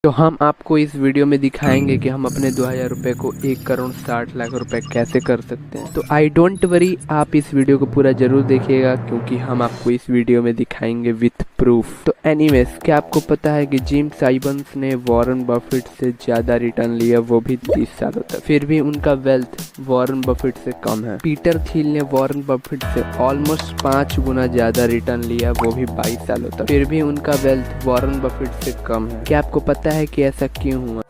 तो हम आपको इस वीडियो में दिखाएंगे कि हम अपने 2000 रुपये को 1,60,00,000 रुपए कैसे कर सकते हैं। तो आई डोंट वरी, आप इस वीडियो को पूरा जरूर देखिएगा क्योंकि हम आपको इस वीडियो में दिखाएंगे विथ प्रूफ। तो एनीवेज, क्या आपको पता है कि जिम साइमंस ने वॉरेन बफेट से ज़्यादा रिटर्न लिया, वो भी 30 सालों तक, फिर भी उनका वेल्थ वॉरेन बफेट से कम है। पीटर थिल ने वॉरेन बफेट से ऑलमोस्ट 5 गुना ज़्यादा रिटर्न लिया, वो भी 22 सालों तक, फिर भी उनका वेल्थ वॉरेन बफेट से कम है। क्या आपको पता है कि ऐसा क्यों हुआ?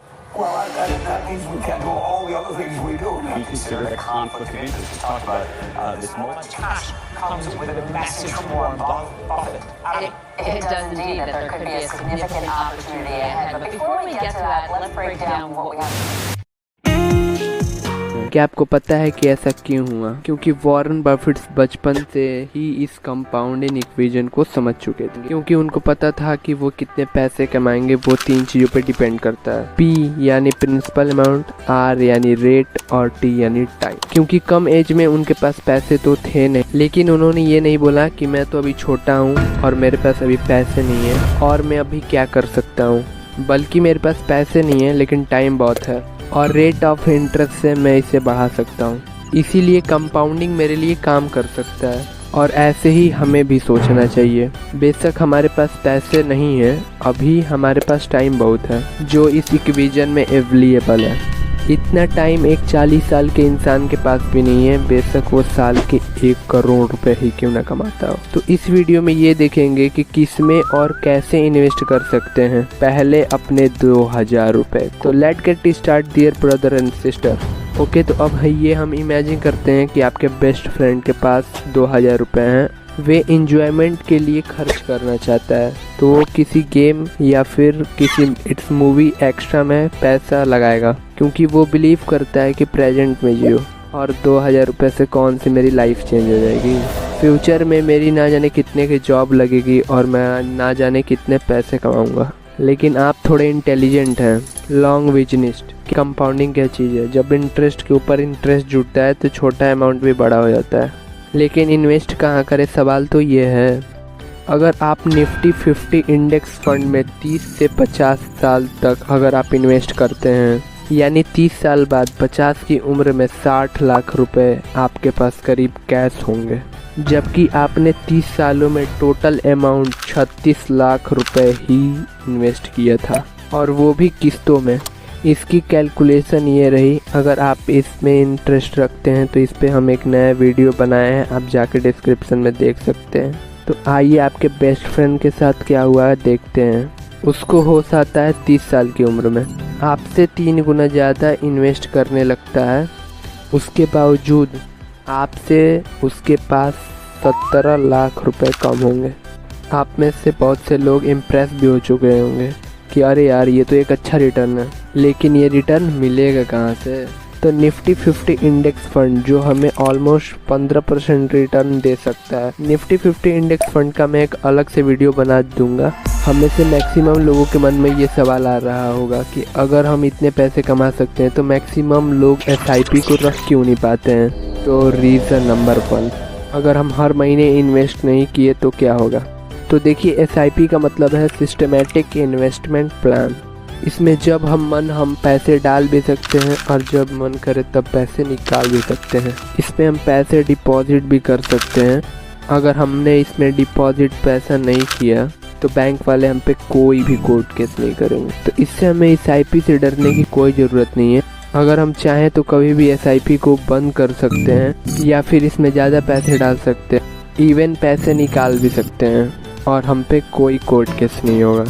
We consider it a conflict of interest. Just talk about this multi cash comes with a message from Warren Buffett. It does indeed that there could be a significant opportunity ahead. But before we get to that, let's break down what we have. क्या आपको पता है कि ऐसा क्यों हुआ? क्योंकि Warren Buffett बचपन से ही इस कंपाउंडिंग इक्वेशन को समझ चुके थे, क्योंकि उनको पता था कि वो कितने पैसे कमाएंगे वो 3 चीजों पे डिपेंड करता है। P यानी प्रिंसिपल अमाउंट, R यानी रेट और T यानी टाइम। क्योंकि कम एज में उनके पास पैसे तो थे नहीं, लेकिन उन्होंने ये नहीं बोला कि मैं तो अभी छोटा हूँ और मेरे पास अभी पैसे नहीं है और मैं अभी क्या कर सकता हूँ, बल्कि मेरे पास पैसे नहीं है लेकिन टाइम बहुत है और रेट ऑफ इंटरेस्ट से मैं इसे बढ़ा सकता हूँ, इसीलिए कंपाउंडिंग मेरे लिए काम कर सकता है। और ऐसे ही हमें भी सोचना चाहिए। बेशक हमारे पास पैसे नहीं है, अभी हमारे पास टाइम बहुत है जो इस इक्वेशन में अवेलेबल है। इतना टाइम एक 40 साल के इंसान के पास भी नहीं है, बेशक वो साल के 1 करोड़ रुपए ही क्यों ना कमाता हो। तो इस वीडियो में ये देखेंगे कि किसमें और कैसे इन्वेस्ट कर सकते हैं। पहले अपने 2000 रुपए। तो let get start dear brother and sister. Okay, तो अब ये हम इमेजिन करते हैं कि आपके बेस्ट फ्रेंड के पास 2000 रुपए हैं, वे इंजॉयमेंट के लिए खर्च करना चाहता है, तो वो किसी गेम या फिर किसी इट्स मूवी एक्स्ट्रा में पैसा लगाएगा, क्योंकि वो बिलीव करता है कि प्रेजेंट में जियो और 2000 रुपये से कौन सी मेरी लाइफ चेंज हो जाएगी, फ्यूचर में मेरी ना जाने कितने की जॉब लगेगी और मैं ना जाने कितने पैसे कमाऊंगा। लेकिन आप थोड़े इंटेलिजेंट हैं, लॉन्ग विजनिस्ट। कंपाउंडिंग क्या चीज़ है? जब इंटरेस्ट के ऊपर इंटरेस्ट जुटता है तो छोटा अमाउंट भी बड़ा हो जाता है। लेकिन इन्वेस्ट कहाँ करें, सवाल तो ये है। अगर आप निफ्टी 50 इंडेक्स फंड में 30 से 50 साल तक अगर आप इन्वेस्ट करते हैं, यानी 30 साल बाद 50 की उम्र में 60 लाख रुपए आपके पास करीब कैश होंगे, जबकि आपने 30 सालों में टोटल अमाउंट 36 लाख रुपए ही इन्वेस्ट किया था, और वो भी किस्तों में। इसकी कैलकुलेशन ये रही। अगर आप इसमें इंटरेस्ट रखते हैं तो इस पे हम एक नया वीडियो बनाए हैं, आप जाके डिस्क्रिप्शन में देख सकते हैं। तो आइए आपके बेस्ट फ्रेंड के साथ क्या हुआ है देखते हैं। उसको होश आता है 30 साल की उम्र में, आपसे 3 गुना ज़्यादा इन्वेस्ट करने लगता है। उसके बावजूद आपसे उसके पास 17 लाख रुपए कम होंगे। आप में से बहुत से लोग इम्प्रेस भी हो चुके होंगे कि अरे यार ये तो एक अच्छा रिटर्न है, लेकिन ये रिटर्न मिलेगा कहाँ से? तो निफ्टी 50 इंडेक्स फंड जो हमें ऑलमोस्ट 15% रिटर्न दे सकता है। निफ्टी 50 इंडेक्स फंड का मैं एक अलग से वीडियो बना दूंगा। हमें से मैक्सिमम लोगों के मन में ये सवाल आ रहा होगा कि अगर हम इतने पैसे कमा सकते हैं तो मैक्सिमम लोग SIP को रख क्यों नहीं पाते हैं? तो रीज़न नंबर 1, अगर हम हर महीने इन्वेस्ट नहीं किए तो क्या होगा? तो देखिए, SIP का मतलब है सिस्टमेटिक इन्वेस्टमेंट प्लान। इसमें जब हम पैसे डाल भी सकते हैं और जब मन करे तब पैसे निकाल भी सकते हैं। इसमें हम पैसे डिपॉजिट भी कर सकते हैं। अगर हमने इसमें डिपॉजिट पैसा नहीं किया तो बैंक वाले हम पे कोई भी कोर्ट केस नहीं करेंगे। तो इससे हमें SIP से डरने की कोई ज़रूरत नहीं है। अगर हम चाहें तो कभी भी SIP को बंद कर सकते हैं या फिर इसमें ज़्यादा पैसे डाल सकते हैं, इवन पैसे निकाल भी सकते हैं और हम पे कोई कोर्ट केस नहीं होगा।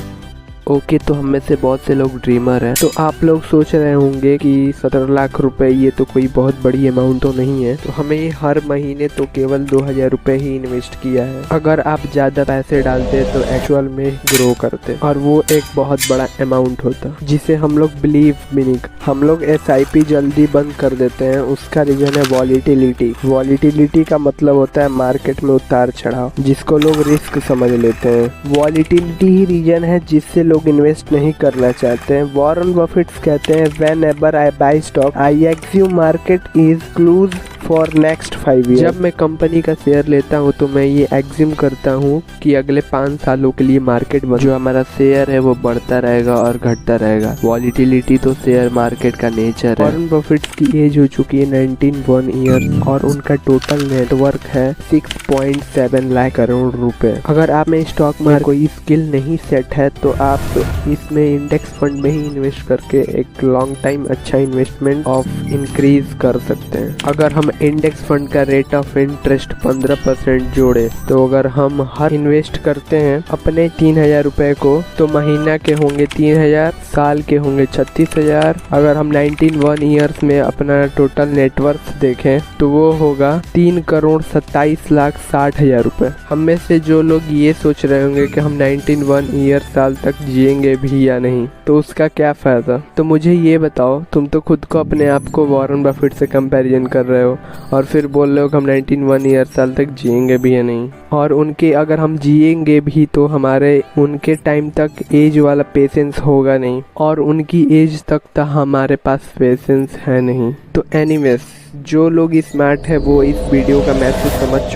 ओके, तो हम में से बहुत से लोग ड्रीमर हैं। तो आप लोग सोच रहे होंगे कि 17 लाख रुपए ये तो कोई बहुत बड़ी अमाउंट तो नहीं है, तो हमें हर महीने तो केवल 2000 रुपए ही इन्वेस्ट किया है। अगर आप ज़्यादा पैसे डालते तो एक्चुअल में ग्रो करते और वो एक बहुत बड़ा अमाउंट होता जिसे हम लोग बिलीव भी नहीं। हम लोग SIP जल्दी बंद कर देते हैं। उसका रीजन है वॉलीटिलिटी। वॉलीटिलिटी का मतलब होता है मार्केट में उतार चढ़ाव, जिसको लोग रिस्क समझ लेते हैं। वॉलीटिलिटी ही रीजन है जिससे लोग इन्वेस्ट नहीं करना चाहते हैं। वॉरेन बफेट कहते हैं, whenever I buy stock I assume market is close for next 5 year. जब मैं कंपनी का शेयर लेता हूँ तो मैं ये एग्ज्यूम करता हूँ कि अगले 5 सालों के लिए मार्केट जो हमारा शेयर है वो बढ़ता रहेगा और घटता रहेगा। वॉलिटिलिटी तो शेयर मार्केट का नेचर है। वॉरेन बफेट की एज हो चुकी है 19 ईयर्स और उनका टोटल नेटवर्क है 6.7 लाख करोड़ रुपए। अगर आप में स्टॉक मार्केट कोई स्किल नहीं सेट है तो आप इसमें इंडेक्स फंड में ही इन्वेस्ट करके एक लॉन्ग टाइम अच्छा इन्वेस्टमेंट ऑफ इंक्रीज कर सकते हैं। अगर हम इंडेक्स फंड का रेट ऑफ इंटरेस्ट 15% जोड़े तो अगर हम हर इन्वेस्ट करते हैं अपने 3000 रुपए को तो महीना के होंगे 3000, साल के होंगे 36,000। अगर हम 19 ईयर्स में अपना टोटल नेटवर्थ देखें तो वो होगा 3,27,60,000 रुपए। हम में से जो लोग ये सोच रहे होंगे कि हम 19 ईयर साल तक जिएंगे भी या नहीं तो उसका क्या फ़ायदा। तो मुझे ये बताओ, तुम तो खुद को अपने आप को वॉरेन बफेट से कंपैरिजन कर रहे हो और फिर बोल रहे हो कि हम 19 ईयर साल तक जिएंगे भी या नहीं। और उनके अगर हम जिएंगे भी तो हमारे उनके टाइम तक एज वाला पेशेंस होगा नहीं और उनकी एज तक तो हमारे पास पेशेंस है नहीं। तो एनीवेज, जो लोग स्मार्ट है वो इस वीडियो का मैसेज समझ